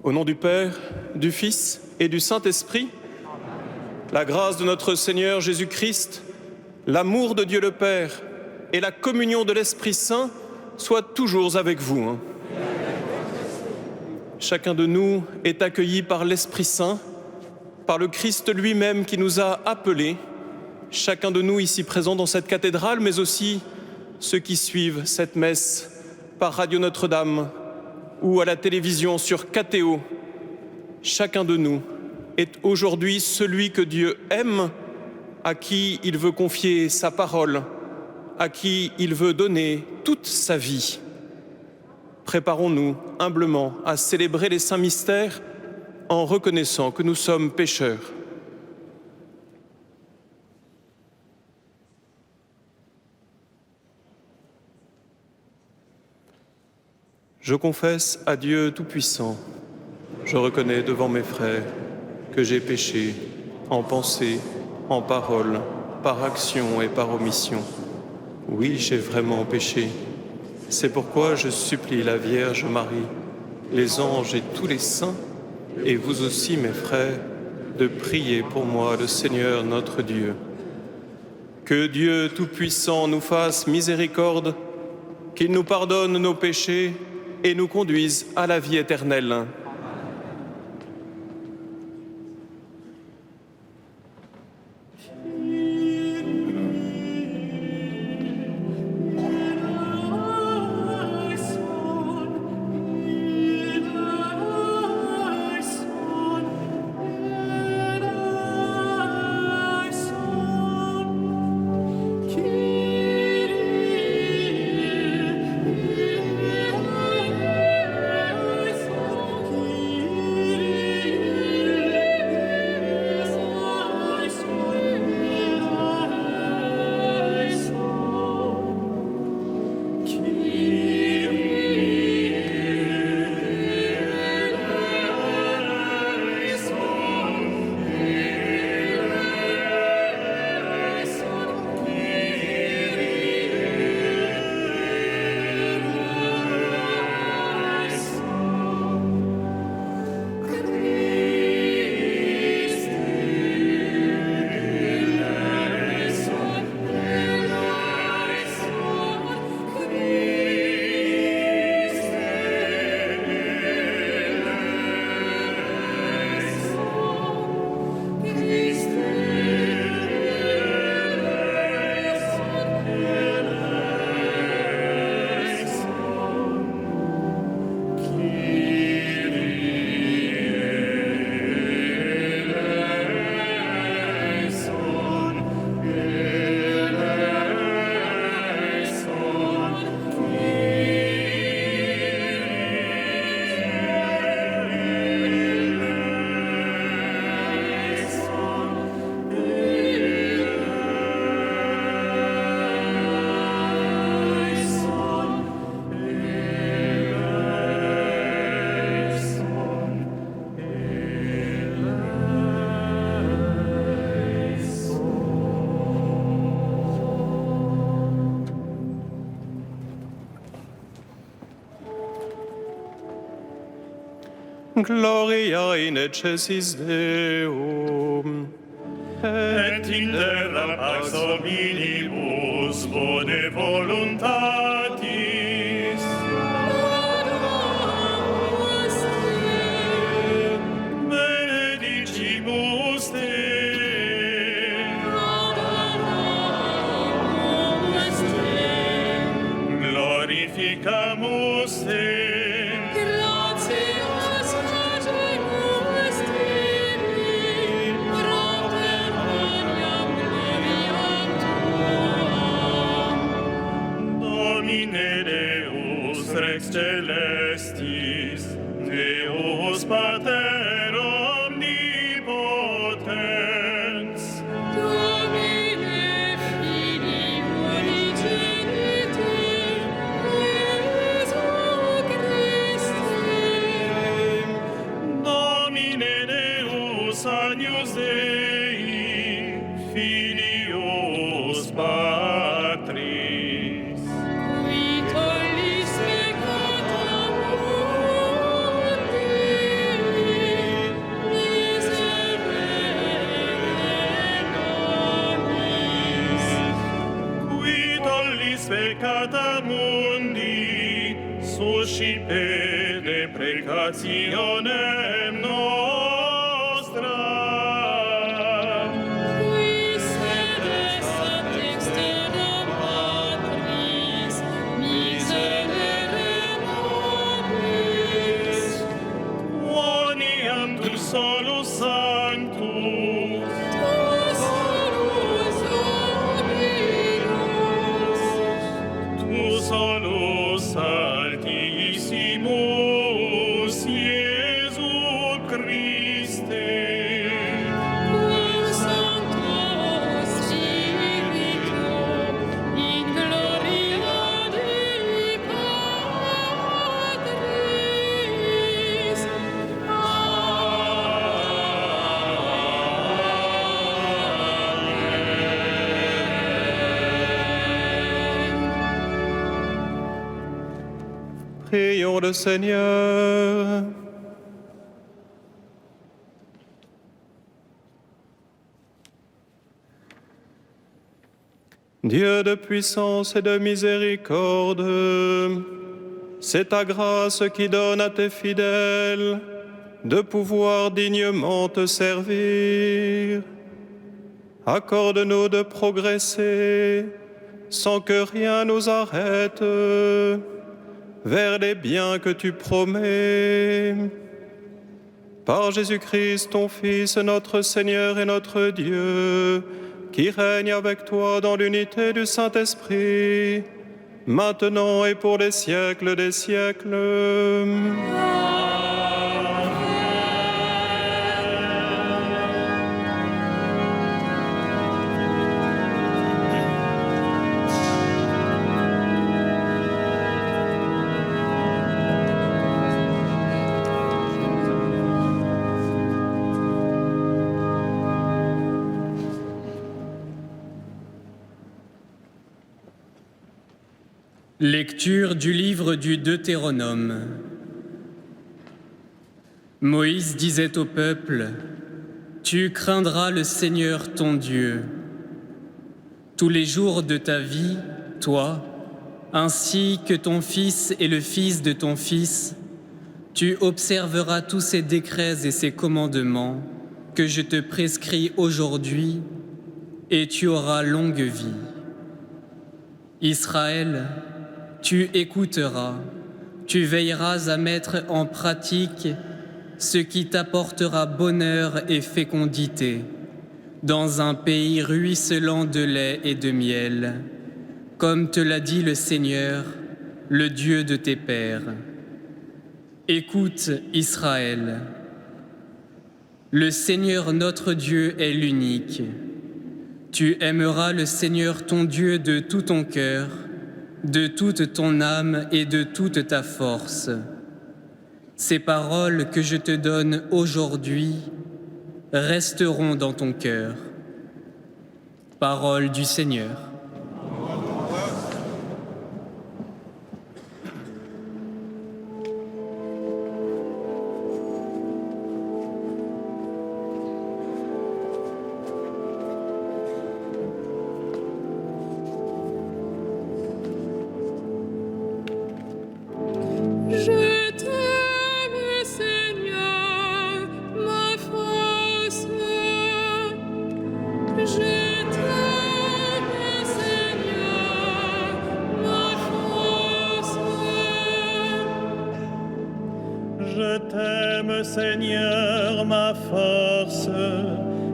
Au nom du Père, du Fils et du Saint-Esprit, la grâce de notre Seigneur Jésus-Christ, l'amour de Dieu le Père et la communion de l'Esprit Saint soient toujours avec vous. Chacun de nous est accueilli par l'Esprit Saint, par le Christ lui-même qui nous a appelés, chacun de nous ici présent dans cette cathédrale, mais aussi ceux qui suivent cette messe par Radio Notre-Dame ou à la télévision sur KTO. Chacun de nous est aujourd'hui celui que Dieu aime, à qui il veut confier sa parole, à qui il veut donner toute sa vie. Préparons-nous humblement à célébrer les saints mystères en reconnaissant que nous sommes pécheurs. Je confesse à Dieu Tout-Puissant, je reconnais devant mes frères que j'ai péché en pensée, en parole, par action et par omission. Oui, j'ai vraiment péché. C'est pourquoi je supplie la Vierge Marie, les anges et tous les saints, et vous aussi, mes frères, de prier pour moi le Seigneur notre Dieu. Que Dieu Tout-Puissant nous fasse miséricorde, qu'il nous pardonne nos péchés et nous conduise à la vie éternelle. Gloria in excelsis Deum. Et in terra pax hominibus bone voluntatis. Benedicimus Te. Glorificamus Te. Rex celestis, Deus Pater omnipotens, Domine Filii unigenite, Jesu Christe, Domine Deus agnus Dei, Filius Patris, qui tollis peccata mundi, peccata mundi, suscipe deprecationem nostra. Qui sede sat externa Patris, miserere nobis. Quoniam tu solus sanctus, Tu solus obligus, tu solus altissimus, Iesu Christe. cum Sancto Spiritu, in gloria Dei Patris. Prions le Seigneur. Dieu de puissance et de miséricorde, c'est ta grâce qui donne à tes fidèles de pouvoir dignement te servir. Accorde-nous de progresser sans que rien nous arrête vers les biens que tu promets. Par Jésus-Christ, ton Fils, notre Seigneur et notre Dieu, qui règne avec toi dans l'unité du Saint-Esprit, maintenant et pour les siècles des siècles. Lecture du livre du Deutéronome. Moïse disait au peuple, « Tu craindras le Seigneur ton Dieu. Tous les jours de ta vie, toi, ainsi que ton fils et le fils de ton fils, tu observeras tous ces décrets et ces commandements que je te prescris aujourd'hui, et tu auras longue vie. Israël, tu écouteras, tu veilleras à mettre en pratique ce qui t'apportera bonheur et fécondité dans un pays ruisselant de lait et de miel, comme te l'a dit le Seigneur, le Dieu de tes pères. Écoute, Israël, le Seigneur notre Dieu est l'unique. Tu aimeras le Seigneur ton Dieu de tout ton cœur, de toute ton âme et de toute ta force. Ces paroles que je te donne aujourd'hui resteront dans ton cœur. Parole du Seigneur. Je t'aime, Seigneur, ma force. Je t'aime, Seigneur, ma force. Je t'aime, Seigneur, ma force,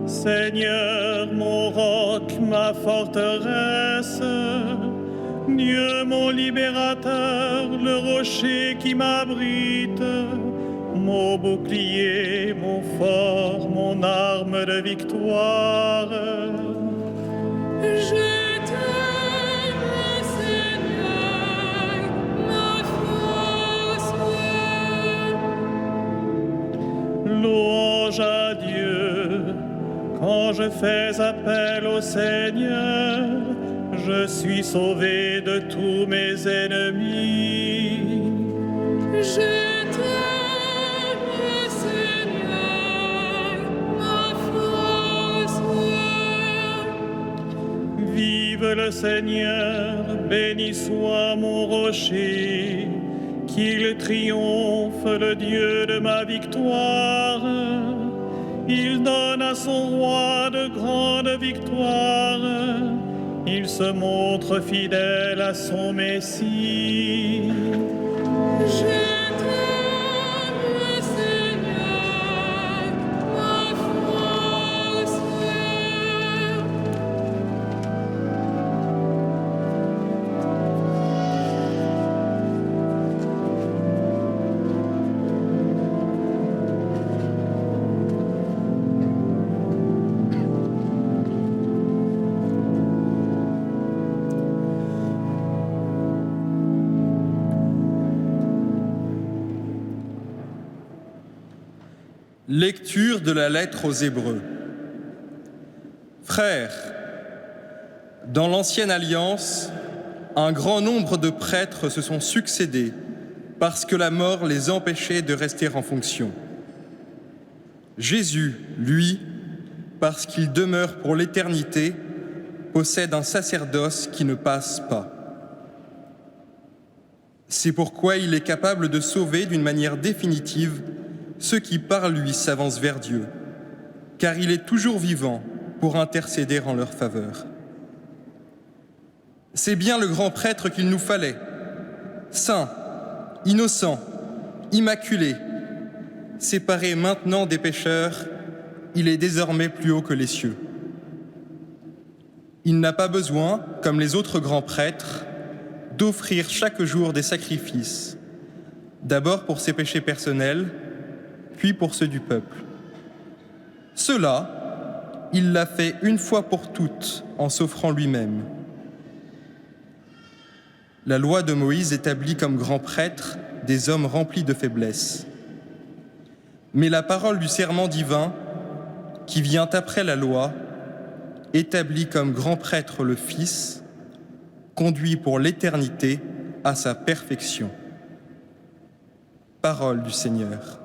Seigneur, mon roc, ma forteresse, Dieu, mon libérateur, le rocher qui m'abrite, mon bouclier, mon fort, mon arme de victoire. Je t'aime, Seigneur, ma force. Louange à Dieu, quand je fais appel au Seigneur, je suis sauvé de tous mes ennemis. Je t'aime, Seigneur, ma force. Vive le le Seigneur, béni soit mon rocher, qu'il triomphe le Dieu de ma victoire. Il donne à son roi de grandes victoires, il se montre fidèle à son Messie. Je t'aime, Seigneur, ma force. Lecture de la lettre aux Hébreux. Frères, dans l'Ancienne Alliance, un grand nombre de prêtres se sont succédés parce que la mort les empêchait de rester en fonction. Jésus, lui, parce qu'il demeure pour l'éternité, possède un sacerdoce qui ne passe pas. C'est pourquoi il est capable de sauver d'une manière définitive ceux qui par lui s'avancent vers Dieu, car il est toujours vivant pour intercéder en leur faveur. C'est bien le grand prêtre qu'il nous fallait, saint, innocent, immaculé, séparé maintenant des pécheurs, il est désormais plus haut que les cieux. Il n'a pas besoin, comme les autres grands prêtres, d'offrir chaque jour des sacrifices, d'abord pour ses péchés personnels, puis pour ceux du peuple. Cela, il l'a fait une fois pour toutes en s'offrant lui-même. La loi de Moïse établit comme grands prêtres des hommes remplis de faiblesse. Mais la parole du serment divin, qui vient après la loi, établit comme grand prêtre le Fils, conduit pour l'éternité à sa perfection. Parole du Seigneur.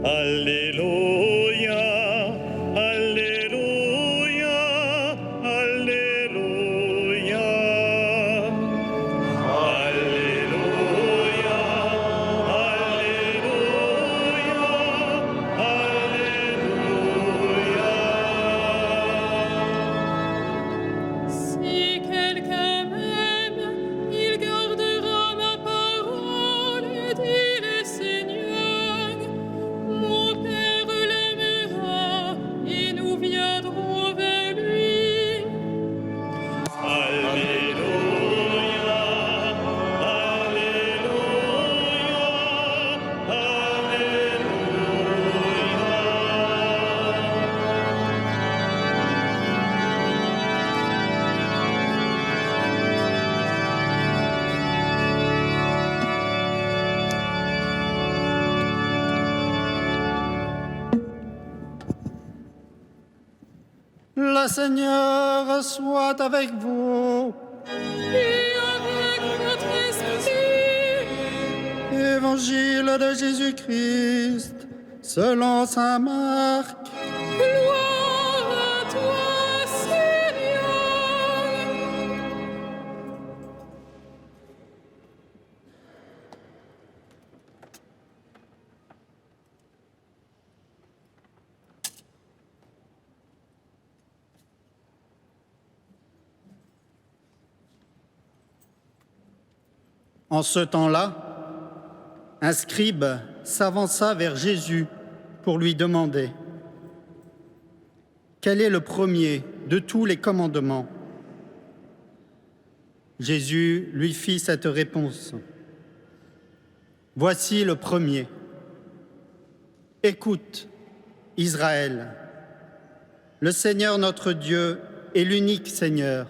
Alléluia, Alléluia, Alléluia. Alléluia, Alléluia, Alléluia. Si quelqu'un m'aime, il gardera ma parole, dit le Seigneur. Mon Père l'aimera et nous viendrons vers lui. Alléluia, Alléluia, Le Seigneur soit avec vous. Et avec votre esprit, Évangile de Jésus-Christ, selon saint Marc. gloire à toi, Seigneur. En ce temps-là, un scribe s'avança vers Jésus pour lui demander « Quel est le premier de tous les commandements ? Jésus lui fit cette réponse. Voici le premier. Écoute, Israël, le Seigneur notre Dieu est l'unique Seigneur.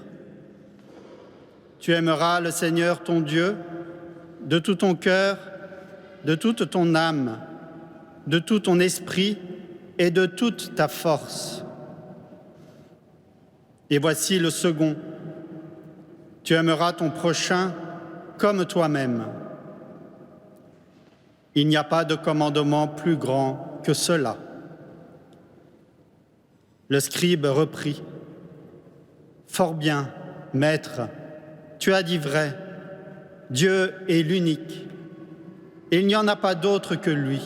Tu aimeras le Seigneur ton Dieu de tout ton cœur, de toute ton âme, de tout ton esprit et de toute ta force. Et voici le second. Tu aimeras ton prochain comme toi-même. Il n'y a pas de commandement plus grand que cela. Le scribe reprit. Fort bien, maître, tu as dit vrai. Dieu est l'unique. Il n'y en a pas d'autre que lui.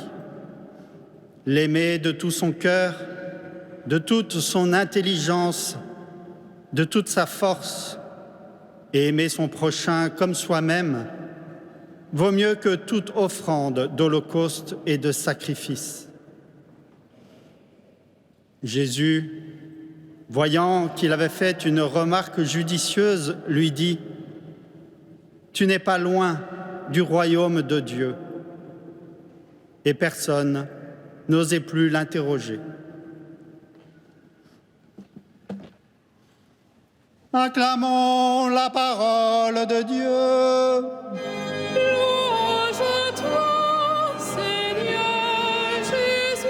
L'aimer de tout son cœur, de toute son intelligence, de toute sa force, et aimer son prochain comme soi-même, vaut mieux que toute offrande d'holocauste et de sacrifice. Jésus, voyant qu'il avait fait une remarque judicieuse, lui dit « Tu n'es pas loin du royaume de Dieu. » Et personne n'osait plus l'interroger. Acclamons la parole de Dieu. Louange à toi, Seigneur Jésus.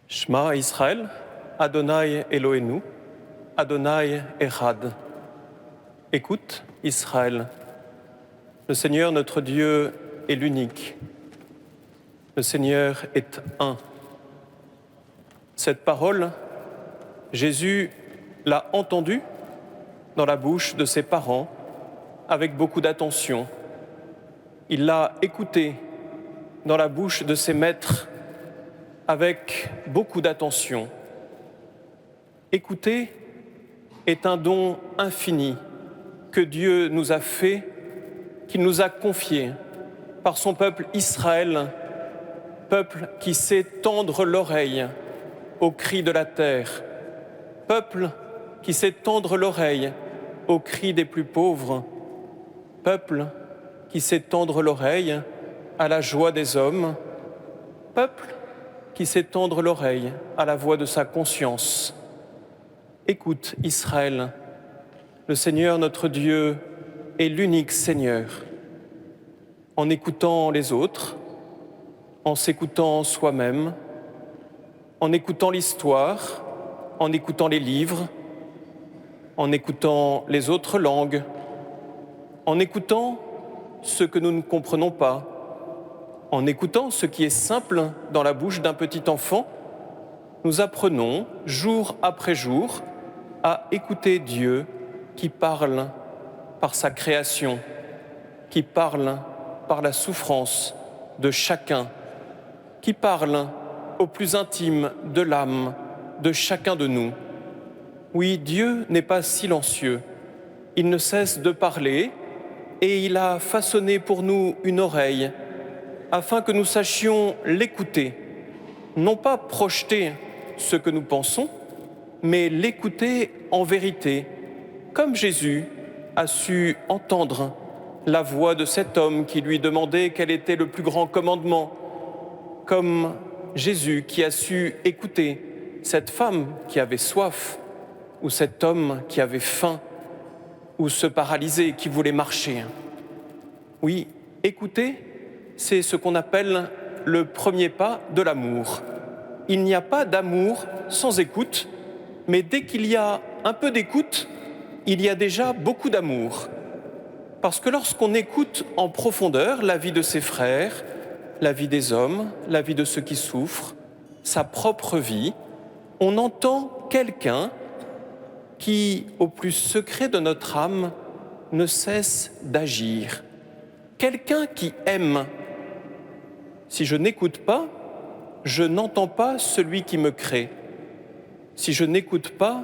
Shema Israël, Adonai Eloheinu, Adonai Echad. Écoute, Israël, le Seigneur notre Dieu est l'unique. Le Seigneur est un. Cette parole, Jésus l'a entendue dans la bouche de ses parents avec beaucoup d'attention. Il l'a écoutée dans la bouche de ses maîtres avec beaucoup d'attention. Écouter est un don infini que Dieu nous a fait, qu'il nous a confié par son peuple Israël, peuple qui sait tendre l'oreille aux cris de la terre, peuple qui sait tendre l'oreille aux cris des plus pauvres, peuple qui sait tendre l'oreille à la joie des hommes, peuple qui sait tendre l'oreille à la voix de sa conscience. Écoute, Israël, le Seigneur notre Dieu est l'unique Seigneur. En écoutant les autres, en s'écoutant soi-même, en écoutant l'histoire, en écoutant les livres, en écoutant les autres langues, en écoutant ce que nous ne comprenons pas, en écoutant ce qui est simple dans la bouche d'un petit enfant, nous apprenons, jour après jour, à écouter Dieu qui parle par sa création, qui parle par la souffrance de chacun, qui parle au plus intime de l'âme de chacun de nous. Oui, Dieu n'est pas silencieux, il ne cesse de parler et il a façonné pour nous une oreille afin que nous sachions l'écouter, non pas projeter ce que nous pensons, mais l'écouter en vérité, comme Jésus a su entendre la voix de cet homme qui lui demandait quel était le plus grand commandement, comme Jésus qui a su écouter cette femme qui avait soif, ou cet homme qui avait faim, ou ce paralysé qui voulait marcher. Oui, écouter, c'est ce qu'on appelle le premier pas de l'amour. Il n'y a pas d'amour sans écoute, mais dès qu'il y a un peu d'écoute, il y a déjà beaucoup d'amour. Parce que lorsqu'on écoute en profondeur la vie de ses frères, la vie des hommes, la vie de ceux qui souffrent, sa propre vie, on entend quelqu'un qui, au plus secret de notre âme, ne cesse d'agir. Quelqu'un qui aime. Si je n'écoute pas, je n'entends pas celui qui me crée. Si je n'écoute pas,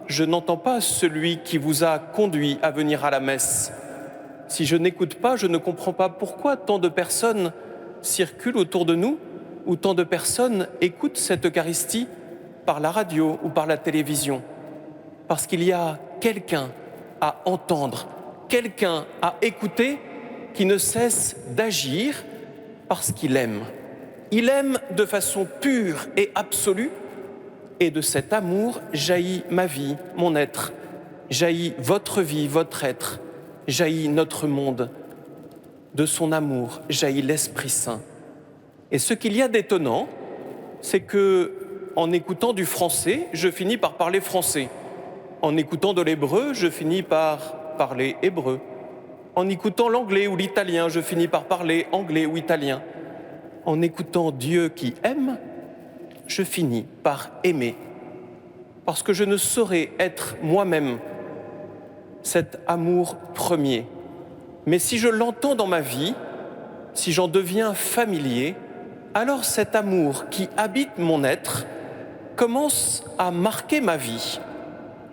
je n'entends pas celui qui vous a conduit à venir à la messe. Si je n'écoute pas, je ne comprends pas pourquoi tant de personnes circulent autour de nous, ou tant de personnes écoutent cette Eucharistie par la radio ou par la télévision. Parce qu'il y a quelqu'un à entendre, quelqu'un à écouter qui ne cesse d'agir parce qu'il aime. Il aime de façon pure et absolue, et de cet amour jaillit ma vie, mon être, jaillit votre vie, votre être, jaillit notre monde. De son amour jaillit l'Esprit Saint. Et ce qu'il y a d'étonnant, c'est que, en écoutant du français, je finis par parler français. En écoutant de l'hébreu, je finis par parler hébreu. En écoutant l'anglais ou l'italien, je finis par parler anglais ou italien. En écoutant Dieu qui aime, je finis par aimer. Parce que je ne saurais être moi-même cet amour premier. Mais si je l'entends dans ma vie, si j'en deviens familier, alors cet amour qui habite mon être commence à marquer ma vie.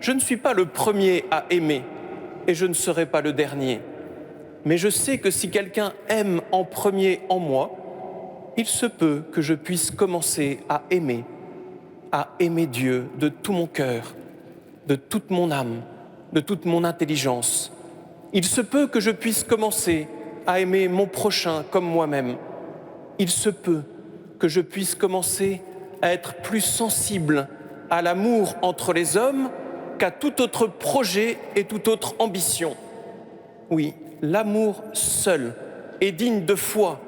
Je ne suis pas le premier à aimer et je ne serai pas le dernier. Mais je sais que si quelqu'un aime en premier en moi, il se peut que je puisse commencer à aimer Dieu de tout mon cœur, de toute mon âme, de toute mon intelligence. Il se peut que je puisse commencer à aimer mon prochain comme moi-même. Il se peut que je puisse commencer à être plus sensible à l'amour entre les hommes qu'à tout autre projet et toute autre ambition. Oui, l'amour seul est digne de foi.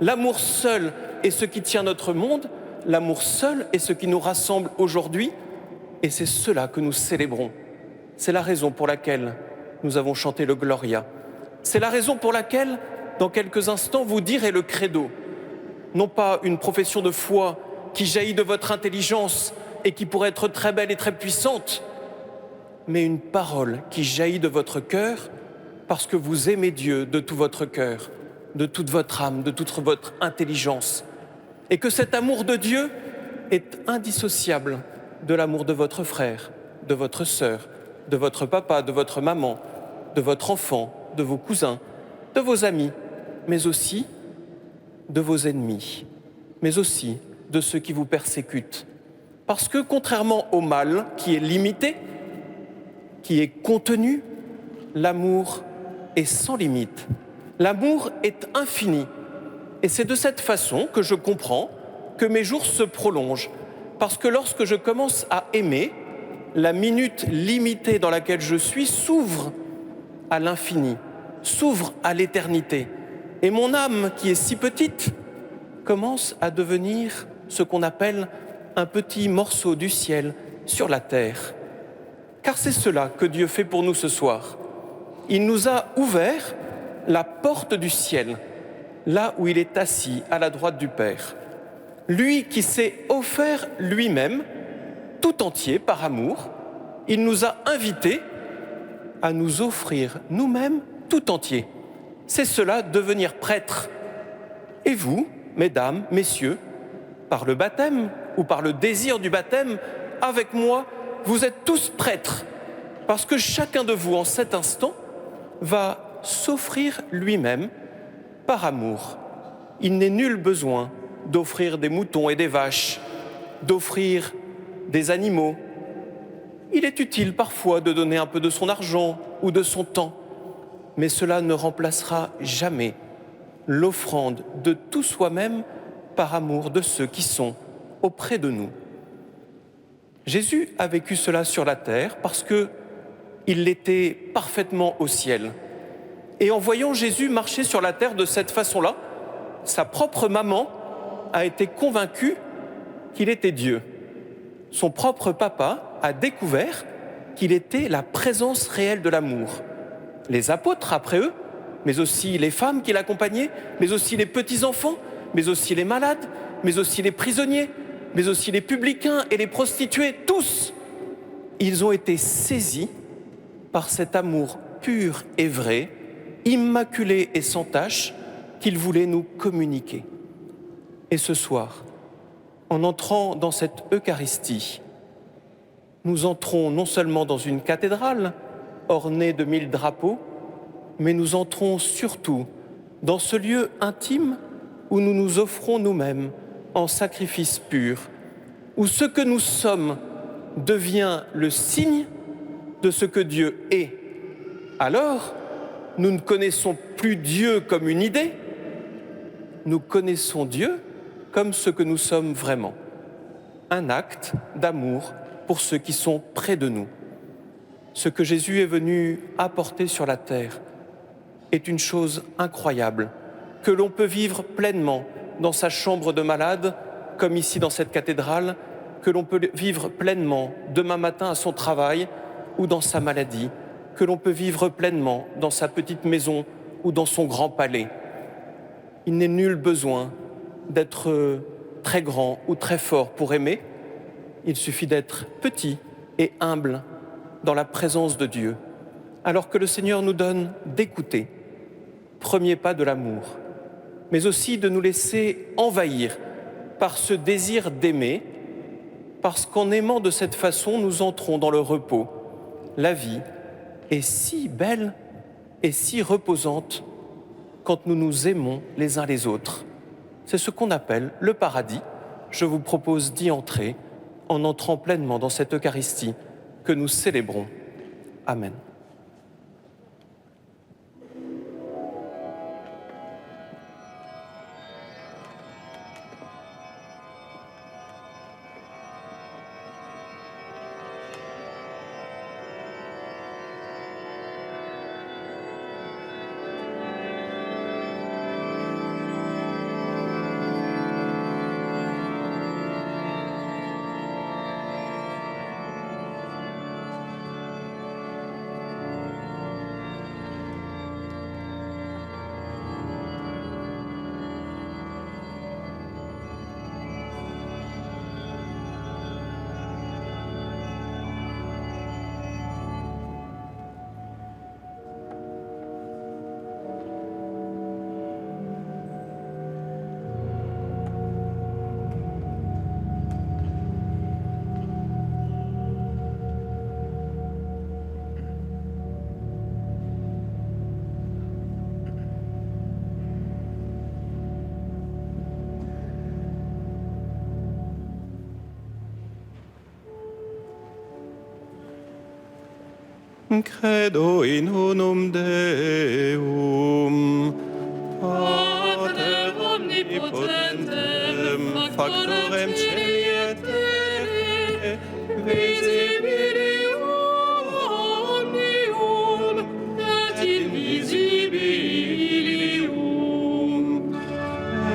L'amour seul est ce qui tient notre monde. L'amour seul est ce qui nous rassemble aujourd'hui. Et c'est cela que nous célébrons. C'est la raison pour laquelle nous avons chanté le Gloria. C'est la raison pour laquelle, dans quelques instants, vous direz le credo. Non pas une profession de foi qui jaillit de votre intelligence et qui pourrait être très belle et très puissante, mais une parole qui jaillit de votre cœur parce que vous aimez Dieu de tout votre cœur, de toute votre âme, de toute votre intelligence. Et que cet amour de Dieu est indissociable de l'amour de votre frère, de votre sœur, de votre papa, de votre maman, de votre enfant, de vos cousins, de vos amis, mais aussi de vos ennemis, mais aussi de ceux qui vous persécutent. Parce que contrairement au mal qui est limité, qui est contenu, l'amour est sans limite. L'amour est infini. Et c'est de cette façon que je comprends que mes jours se prolongent. Parce que lorsque je commence à aimer, la minute limitée dans laquelle je suis s'ouvre à l'infini, s'ouvre à l'éternité. Et mon âme, qui est si petite, commence à devenir ce qu'on appelle un petit morceau du ciel sur la terre. Car c'est cela que Dieu fait pour nous ce soir. Il nous a ouvert la porte du ciel, là où il est assis à la droite du Père. Lui qui s'est offert lui-même, tout entier par amour, il nous a invités à nous offrir nous-mêmes tout entier. C'est cela, devenir prêtre. Et vous, mesdames, messieurs, par le baptême ou par le désir du baptême, avec moi, vous êtes tous prêtres, parce que chacun de vous, en cet instant, va s'offrir lui-même par amour. Il n'est nul besoin d'offrir des moutons et des vaches, d'offrir des animaux. Il est utile parfois de donner un peu de son argent ou de son temps, mais cela ne remplacera jamais l'offrande de tout soi-même par amour de ceux qui sont auprès de nous. Jésus a vécu cela sur la terre parce qu'il l'était parfaitement au ciel. Et en voyant Jésus marcher sur la terre de cette façon-là, sa propre maman a été convaincue qu'il était Dieu. Son propre papa a découvert qu'il était la présence réelle de l'amour. Les apôtres après eux, mais aussi les femmes qui l'accompagnaient, mais aussi les petits-enfants, mais aussi les malades, mais aussi les prisonniers, mais aussi les publicains et les prostituées, tous, ils ont été saisis par cet amour pur et vrai, immaculé et sans tache, qu'il voulait nous communiquer. Et ce soir, En entrant dans cette Eucharistie, nous entrons non seulement dans une cathédrale ornée de 1000 drapeaux, mais nous entrons surtout dans ce lieu intime où nous nous offrons nous-mêmes en sacrifice pur, où ce que nous sommes devient le signe de ce que Dieu est. Alors, nous ne connaissons plus Dieu comme une idée, nous connaissons Dieu comme ce que nous sommes vraiment, un acte d'amour pour ceux qui sont près de nous. Ce que Jésus est venu apporter sur la terre est une chose incroyable, que l'on peut vivre pleinement dans sa chambre de malade, comme ici dans cette cathédrale, que l'on peut vivre pleinement demain matin à son travail ou dans sa maladie, que l'on peut vivre pleinement dans sa petite maison ou dans son grand palais. Il n'est nul besoin d'être très grand ou très fort pour aimer. Il suffit d'être petit et humble dans la présence de Dieu, alors que le Seigneur nous donne d'écouter, premier pas de l'amour, mais aussi de nous laisser envahir par ce désir d'aimer, parce qu'en aimant de cette façon, nous entrons dans le repos. La vie est si belle et si reposante quand nous nous aimons les uns les autres. C'est ce qu'on appelle le paradis. Je vous propose d'y entrer en entrant pleinement dans cette Eucharistie que nous célébrons. Amen. Credo in unum Deum, Pater omnipotentem, factorem caeli et terrae, visibilium omnium et invisibilium.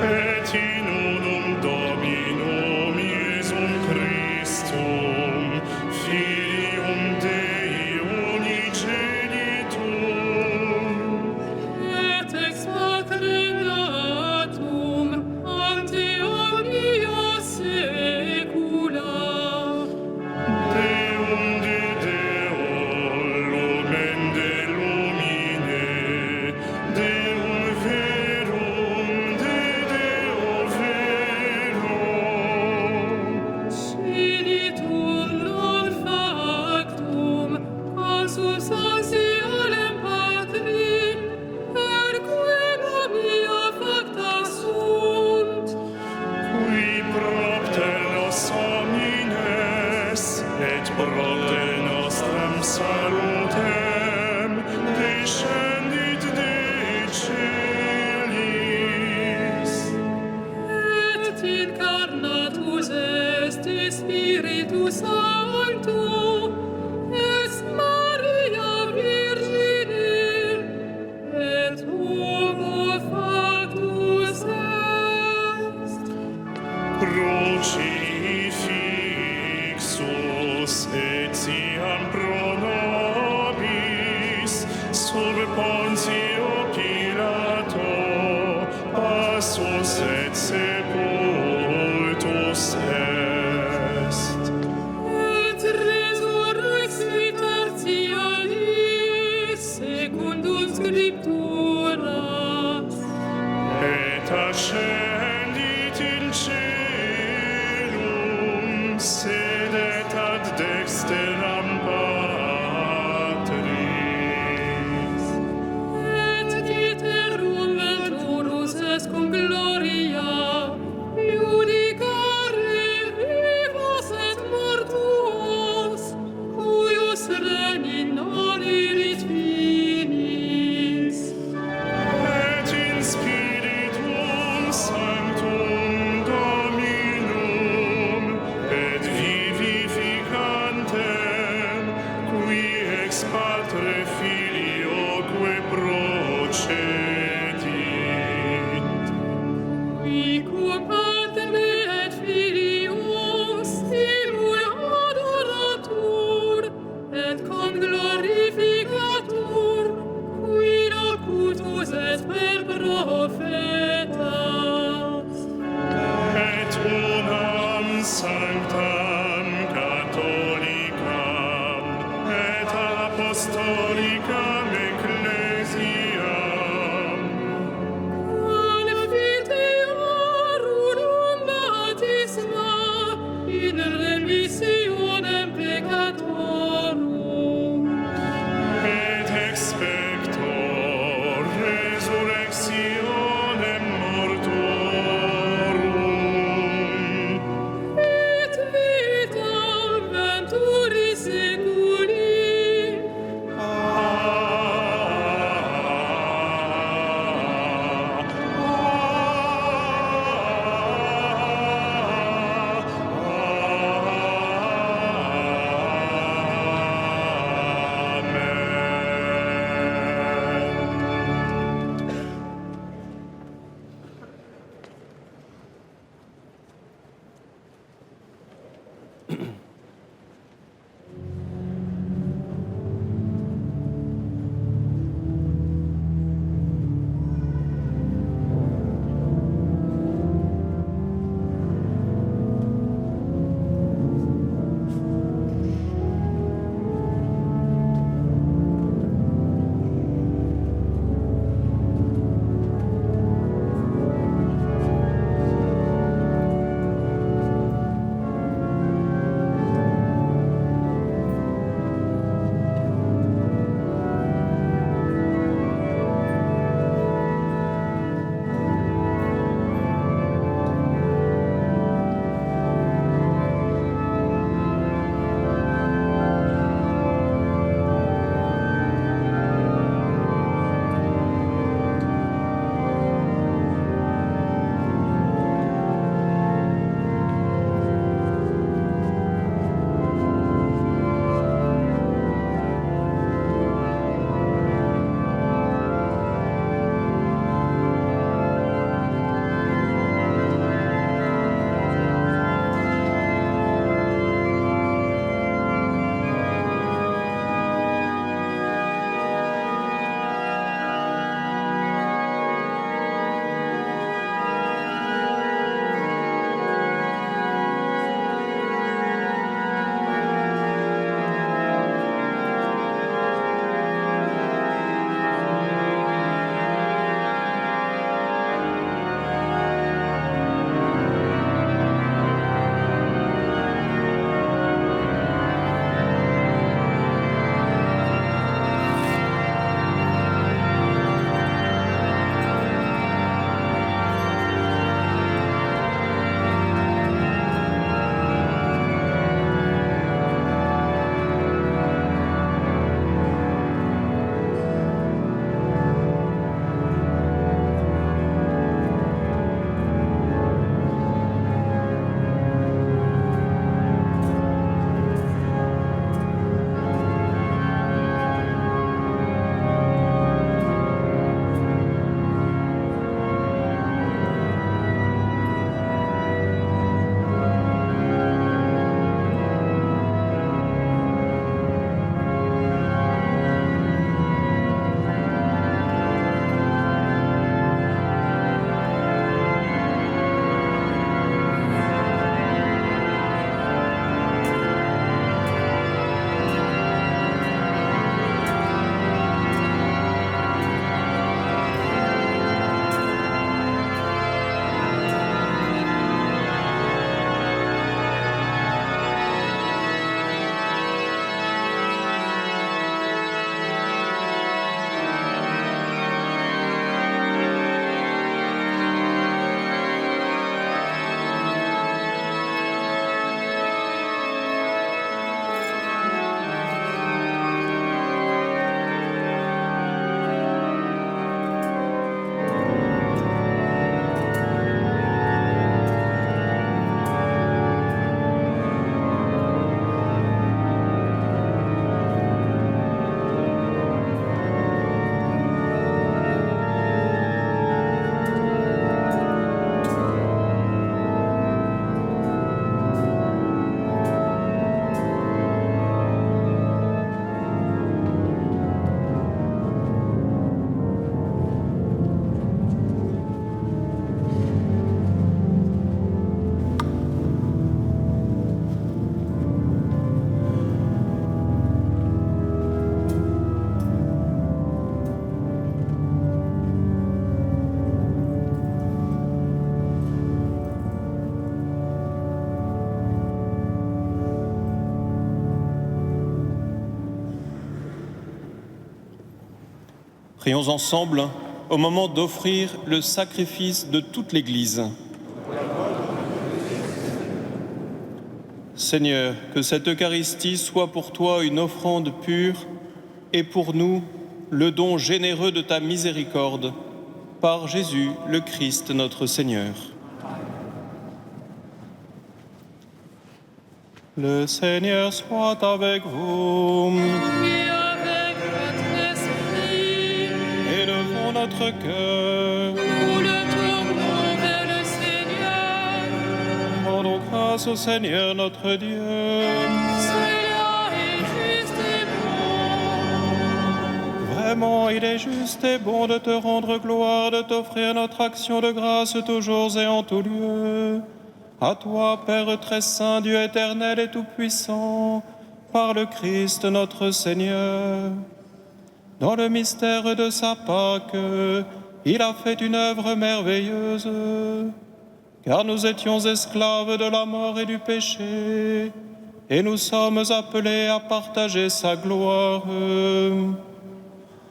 Et in unum Dominum Iesum Christum, Filium Dei unigenitum, Et ex matre natum ante omnia saecula. Deum de Deo, lumen de lumine, Deum verum de Deo verum. Spiritum non factum, consubstantialem Patri, per quem omnia facta sunt. Qui propter nos homines, et propter nostram salutem, descendit de celis. Et incarnatus est Spiritus Sancto, ex Maria Virgine, et homo factus est. Crucifixus etiam pro nobis sub Pontio Pilato passus et sepultus est. Et sanctam catholicam et apostolicam ecclesiam Confiteorum baptisma in remissionem peccatorum et expector resurrectionem mortorum et vitam venturi seculi. Prions ensemble au moment d'offrir le sacrifice de toute l'Église. Seigneur, que cette Eucharistie soit pour toi une offrande pure et pour nous le don généreux de ta miséricorde, par Jésus le Christ notre Seigneur. Le Seigneur soit avec vous. Et avec votre esprit, Élevons notre cœur. nous le tournons vers le Seigneur. Rendons grâce au Seigneur notre Dieu. Cela est juste et bon. Vraiment, il est juste et bon de te rendre gloire, de t'offrir notre action de grâce toujours et en tout lieu. À toi, Père très saint, Dieu éternel et tout-puissant, par le Christ notre Seigneur. Dans le mystère de sa Pâque, il a fait une œuvre merveilleuse, car nous étions esclaves de la mort et du péché, et nous sommes appelés à partager sa gloire.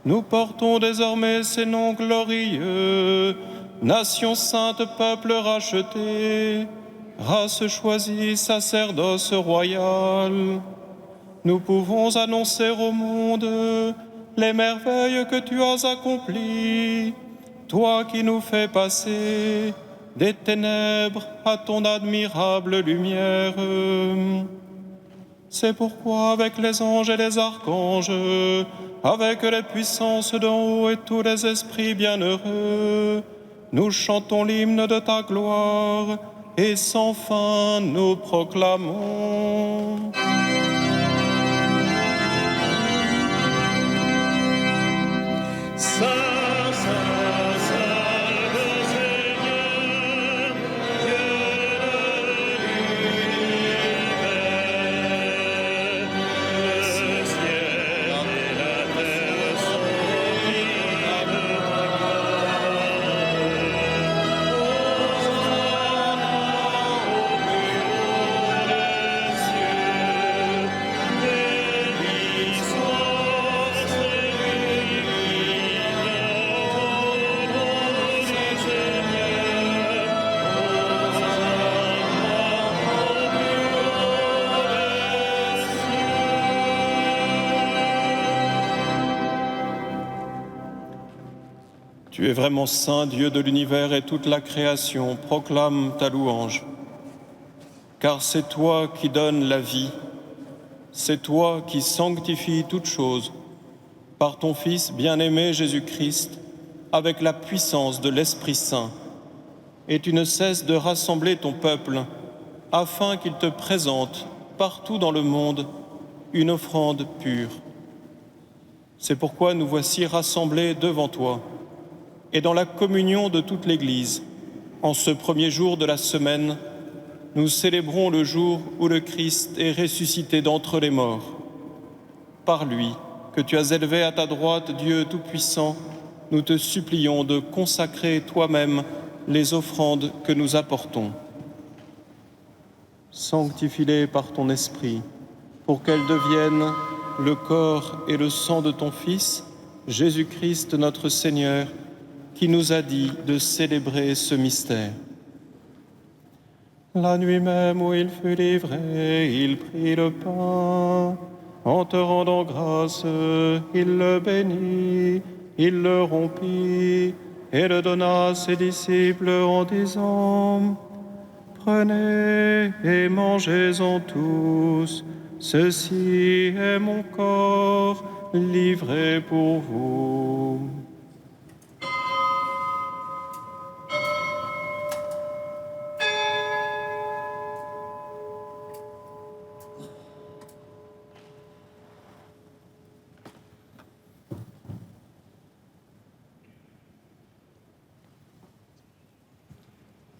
Nous portons désormais ces noms glorieux, nation sainte, peuple racheté, race choisie, sacerdoce royal. Nous pouvons annoncer au monde les merveilles que tu as accomplies, toi qui nous fais passer des ténèbres à ton admirable lumière. C'est pourquoi avec les anges et les archanges, avec les puissances d'en haut et tous les esprits bienheureux, nous chantons l'hymne de ta gloire et sans fin nous proclamons. Saint, Saint, Saint, le Seigneur, Dieu de l'univers. Le ciel et la terre sont remplis de ta gloire. Hosanna au plus haut des cieux. Béni soit celui qui Tu es vraiment saint, Dieu de l'univers, et toute la création proclame ta louange. Car c'est toi qui donnes la vie, c'est toi qui sanctifies toutes choses, par ton Fils bien-aimé Jésus-Christ, avec la puissance de l'Esprit Saint. Et tu ne cesses de rassembler ton peuple, afin qu'il te présente, partout dans le monde, une offrande pure. C'est pourquoi nous voici rassemblés devant toi, et dans la communion de toute l'Église, en ce premier jour de la semaine, nous célébrons le jour où le Christ est ressuscité d'entre les morts. Par lui, que tu as élevé à ta droite, Dieu Tout-Puissant, nous te supplions de consacrer toi-même les offrandes que nous apportons. Sanctifie-les par ton Esprit, pour qu'elles deviennent le corps et le sang de ton Fils, Jésus-Christ notre Seigneur, qui nous a dit de célébrer ce mystère. La nuit même où il fut livré, il prit le pain. En te rendant grâce, il le bénit, il le rompit et le donna à ses disciples en disant : « Prenez et mangez-en tous, ceci est mon corps livré pour vous. »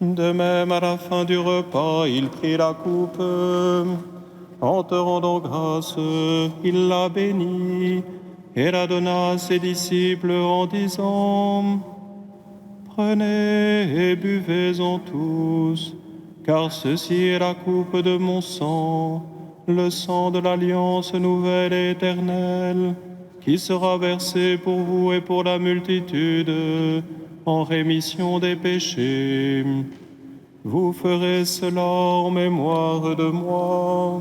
De même, à la fin du repas, il prit la coupe. En te rendant grâce, il la bénit et la donna à ses disciples en disant : « Prenez et buvez-en tous, car ceci est la coupe de mon sang, le sang de l'alliance nouvelle et éternelle, qui sera versé pour vous et pour la multitude en rémission des péchés. Vous ferez cela en mémoire de moi.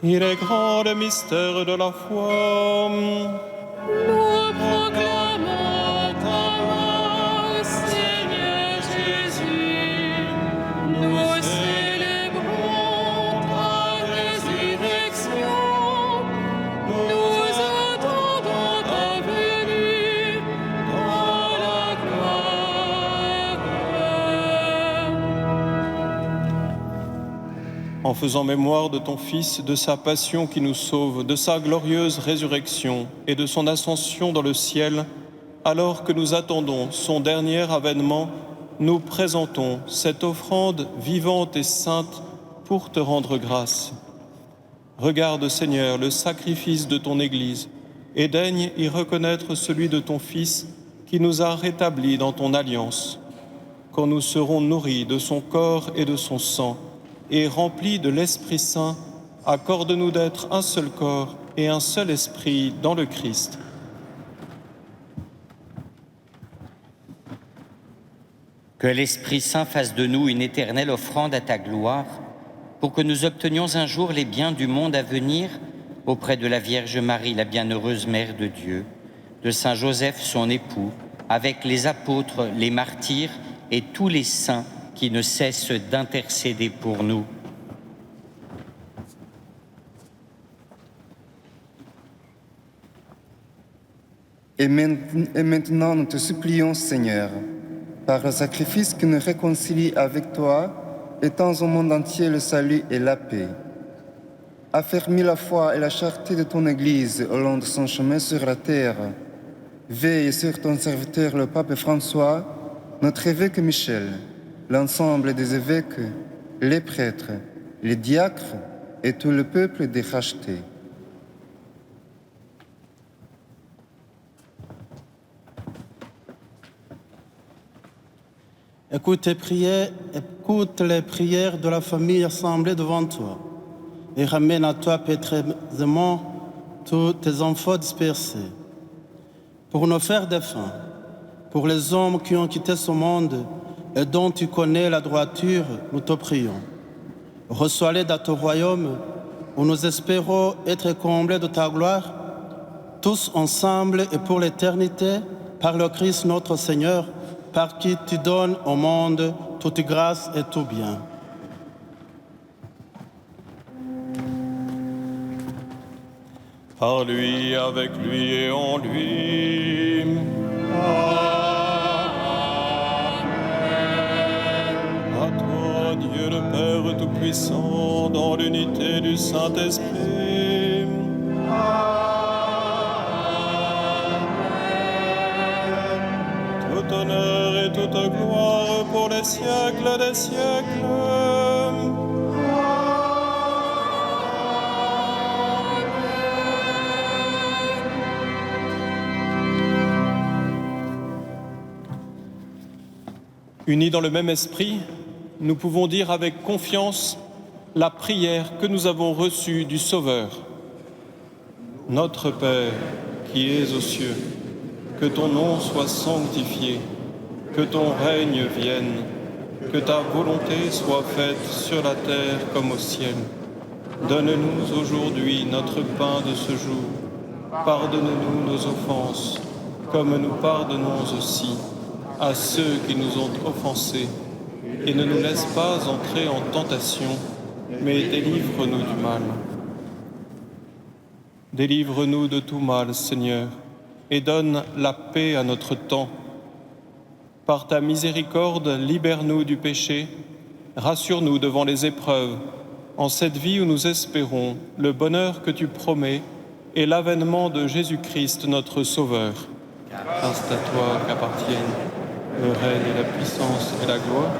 Il est grand le mystère de la foi. Nous proclamons ta mort, Seigneur Jésus. Nous célébrons ta résurrection. Nous attendons ta venue dans la gloire. En faisant mémoire de ton Fils, de sa passion qui nous sauve, de sa glorieuse résurrection et de son ascension dans le ciel, alors que nous attendons son dernier avènement, nous présentons cette offrande vivante et sainte pour te rendre grâce. Regarde, Seigneur, le sacrifice de ton Église et daigne y reconnaître celui de ton Fils qui nous a rétablis dans ton alliance. Quand nous serons nourris de son corps et de son sang, et remplis de l'Esprit Saint, accorde-nous d'être un seul corps et un seul esprit dans le Christ. Que l'Esprit Saint fasse de nous une éternelle offrande à ta gloire, pour que nous obtenions un jour les biens du monde à venir auprès de la Vierge Marie, la bienheureuse Mère de Dieu, de Saint Joseph, son époux, avec les apôtres, les martyrs et tous les saints qui ne cesse d'intercéder pour nous. Et maintenant, nous te supplions, Seigneur, par le sacrifice qui nous réconcilie avec toi, étends au monde entier le salut et la paix. Affermis la foi et la charité de ton Église au long de son chemin sur la terre. Veille sur ton serviteur, le pape François, notre évêque Michel, l'ensemble des évêques, les prêtres, les diacres et tout le peuple des rachetés. Écoute les prières de la famille assemblée devant toi et ramène à toi pétreusement tous tes enfants dispersés. Pour nos frères défunts, pour les hommes qui ont quitté ce monde et dont tu connais la droiture, nous te prions. Reçois-les dans ton royaume où nous espérons être comblés de ta gloire, tous ensemble et pour l'éternité, par le Christ notre Seigneur, par qui tu donnes au monde toute grâce et tout bien. Par lui, avec lui et en lui. À toi, Dieu le Père Tout-Puissant, dans l'unité du Saint-Esprit. Tout honneur et toute gloire pour les siècles des siècles. Unis dans le même esprit, nous pouvons dire avec confiance la prière que nous avons reçue du Sauveur. Notre Père, qui es aux cieux, que ton nom soit sanctifié, que ton règne vienne, que ta volonté soit faite sur la terre comme au ciel. Donne-nous aujourd'hui notre pain de ce jour. Pardonne-nous nos offenses, comme nous pardonnons aussi à ceux qui nous ont offensés, et ne nous laisse pas entrer en tentation, mais délivre-nous du mal. Délivre-nous de tout mal, Seigneur, et donne la paix à notre temps. Par ta miséricorde, libère-nous du péché, rassure-nous devant les épreuves, en cette vie où nous espérons le bonheur que tu promets et l'avènement de Jésus-Christ, notre Sauveur. Car c'est à toi qu'appartiennent le règne et la puissance et la gloire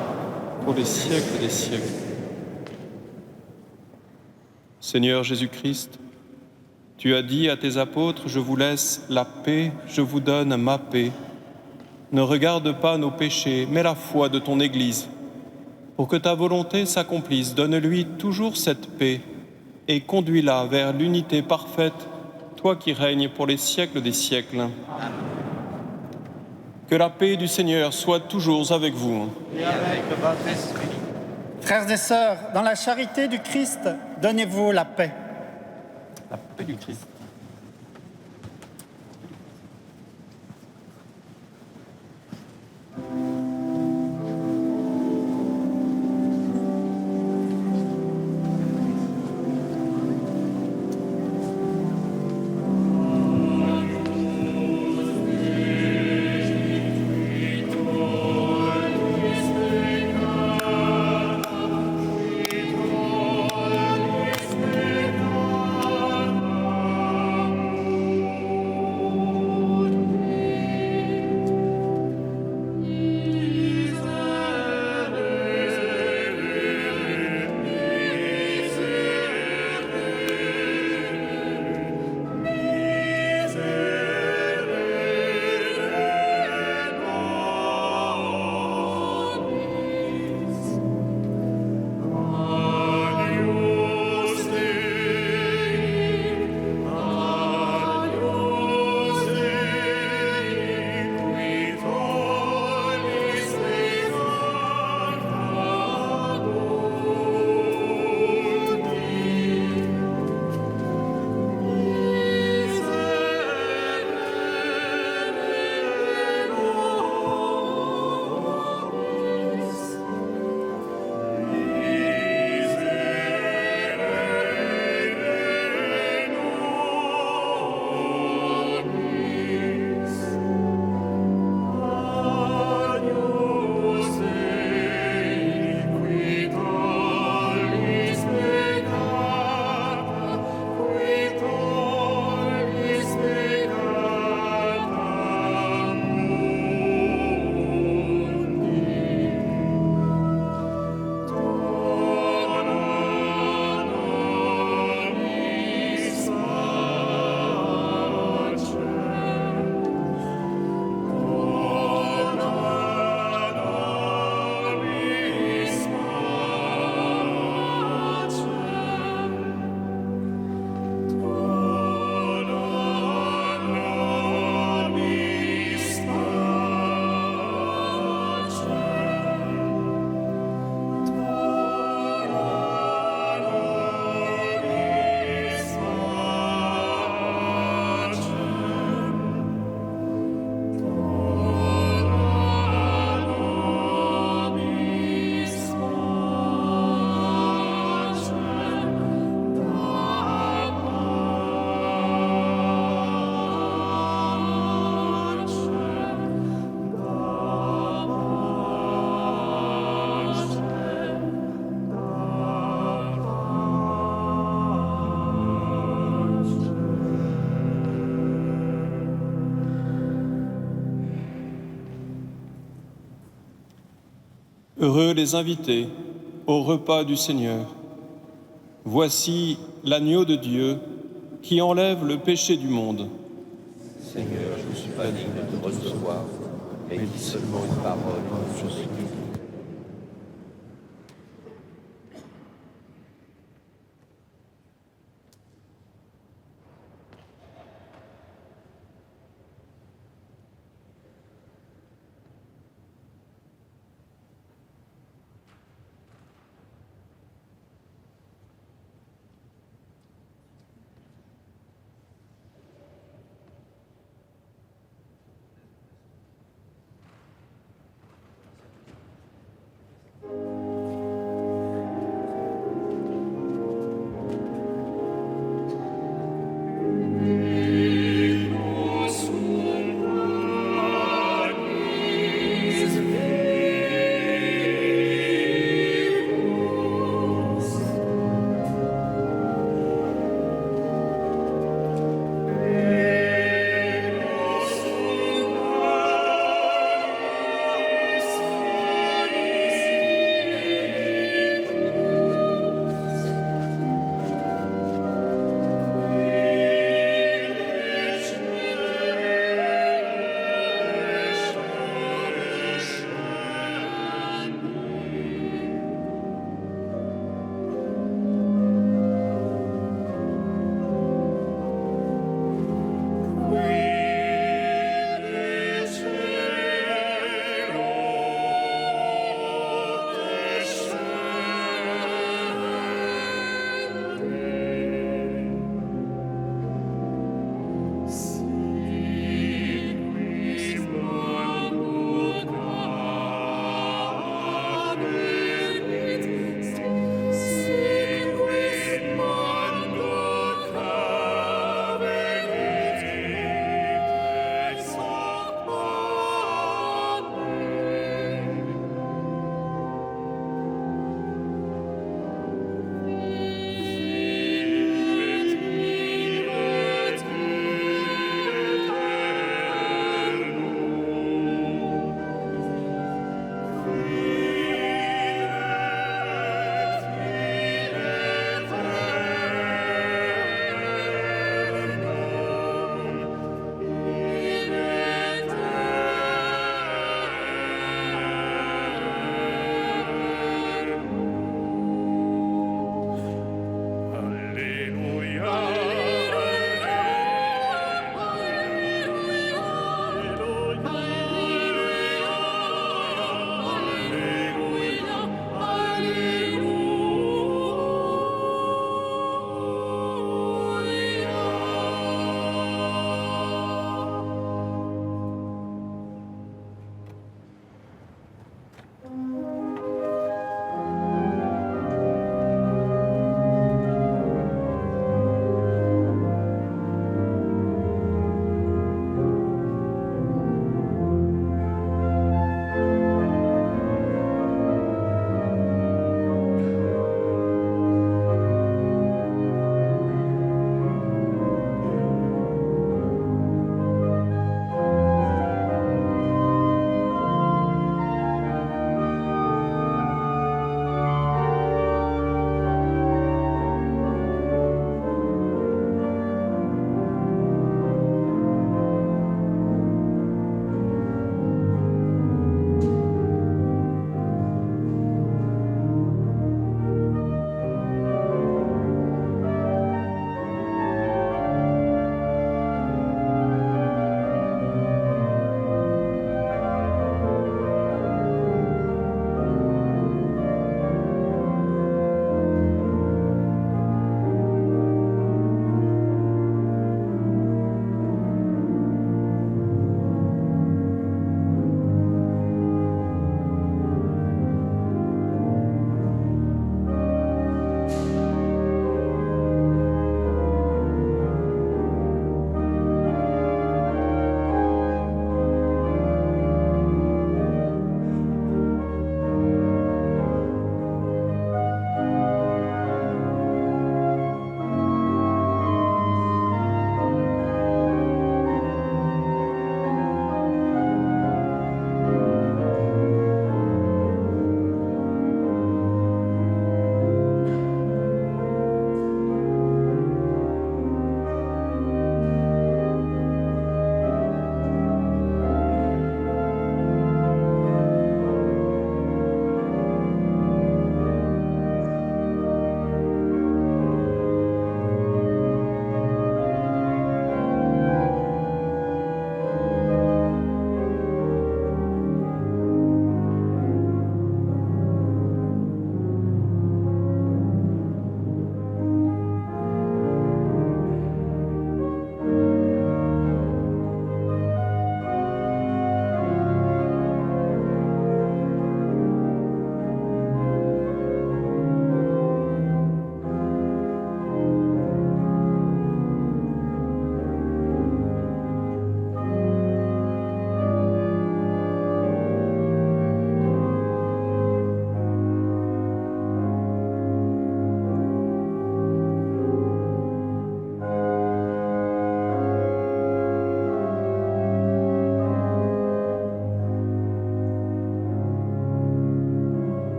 pour les siècles des siècles. Seigneur Jésus-Christ, tu as dit à tes apôtres, je vous laisse la paix, je vous donne ma paix. Ne regarde pas nos péchés, mais la foi de ton Église. Pour que ta volonté s'accomplisse, donne-lui toujours cette paix et conduis-la vers l'unité parfaite, toi qui règnes pour les siècles des siècles. Amen. Que la paix du Seigneur soit toujours avec vous. Et avec votre esprit. Frères et sœurs, dans la charité du Christ, donnez-vous la paix. La paix du Christ. Heureux les invités au repas du Seigneur. Voici l'agneau de Dieu qui enlève le péché du monde. Seigneur, je ne suis pas digne de te recevoir, mais dis seulement une parole, je suis guéri.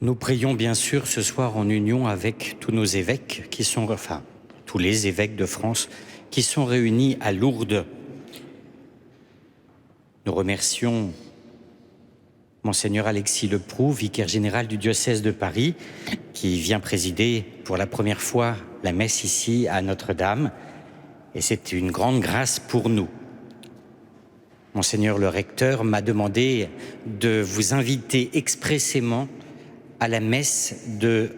Nous prions bien sûr ce soir en union avec tous nos évêques qui sont, enfin, tous les évêques de France qui sont réunis à Lourdes. Nous remercions Monseigneur Alexis Leproux, vicaire général du diocèse de Paris, qui vient présider pour la première fois la messe ici à Notre-Dame. Et c'est une grande grâce pour nous. Monseigneur le recteur m'a demandé de vous inviter expressément à la messe de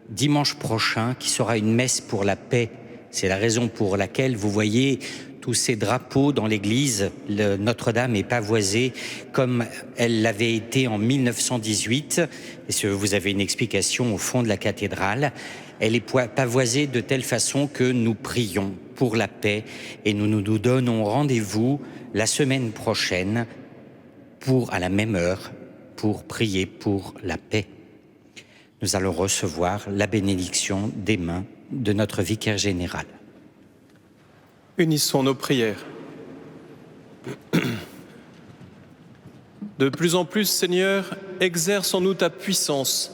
dimanche prochain, qui sera une messe pour la paix. C'est la raison pour laquelle vous voyez tous ces drapeaux dans l'église. Notre-Dame est pavoisée comme elle l'avait été en 1918. Et vous avez une explication au fond de la cathédrale. Elle est pavoisée de telle façon que nous prions pour la paix et nous donnons rendez-vous la semaine prochaine à la même heure pour prier pour la paix. Nous allons recevoir la bénédiction des mains de notre vicaire général. Unissons nos prières. De plus en plus, Seigneur, exerce en nous ta puissance,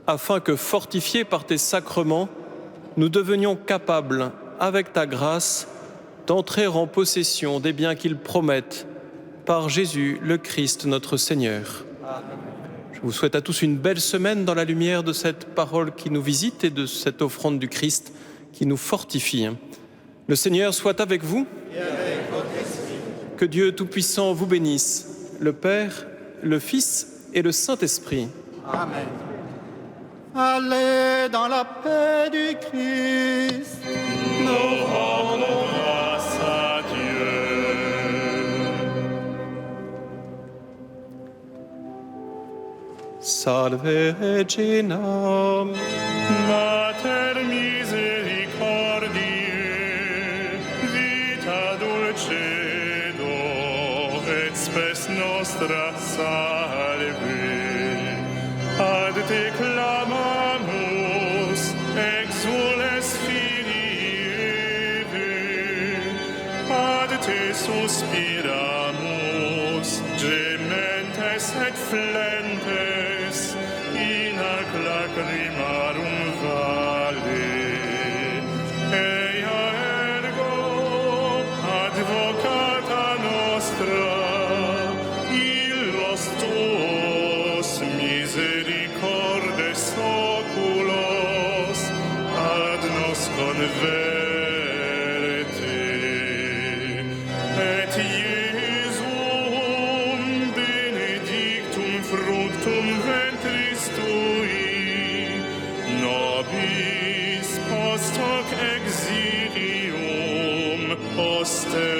afin que, fortifiés par tes sacrements, nous devenions capables, avec ta grâce, d'entrer en possession des biens qu'ils promettent, par Jésus, le Christ, notre Seigneur. Je vous souhaite à tous une belle semaine dans la lumière de cette parole qui nous visite et de cette offrande du Christ qui nous fortifie. Le Seigneur soit avec vous. Et avec votre esprit. Que Dieu Tout-Puissant vous bénisse, le Père, le Fils et le Saint-Esprit. Amen. Allez dans la paix du Christ. Nous rendons grâce à Dieu. Salve Regina, Mater misericordiae, vita dulcedo, et spes nostra salve. Ad te clamamus, exules Filii Eve, ad te suspiramus, gementes et flentes, in ac lacrimarum vale. Ea ergo, advocata nostra, illos tuos misericordes oculos, ad nos converte. Et Iesum benedictum fructum ventris tui, nobis post hoc exilium poster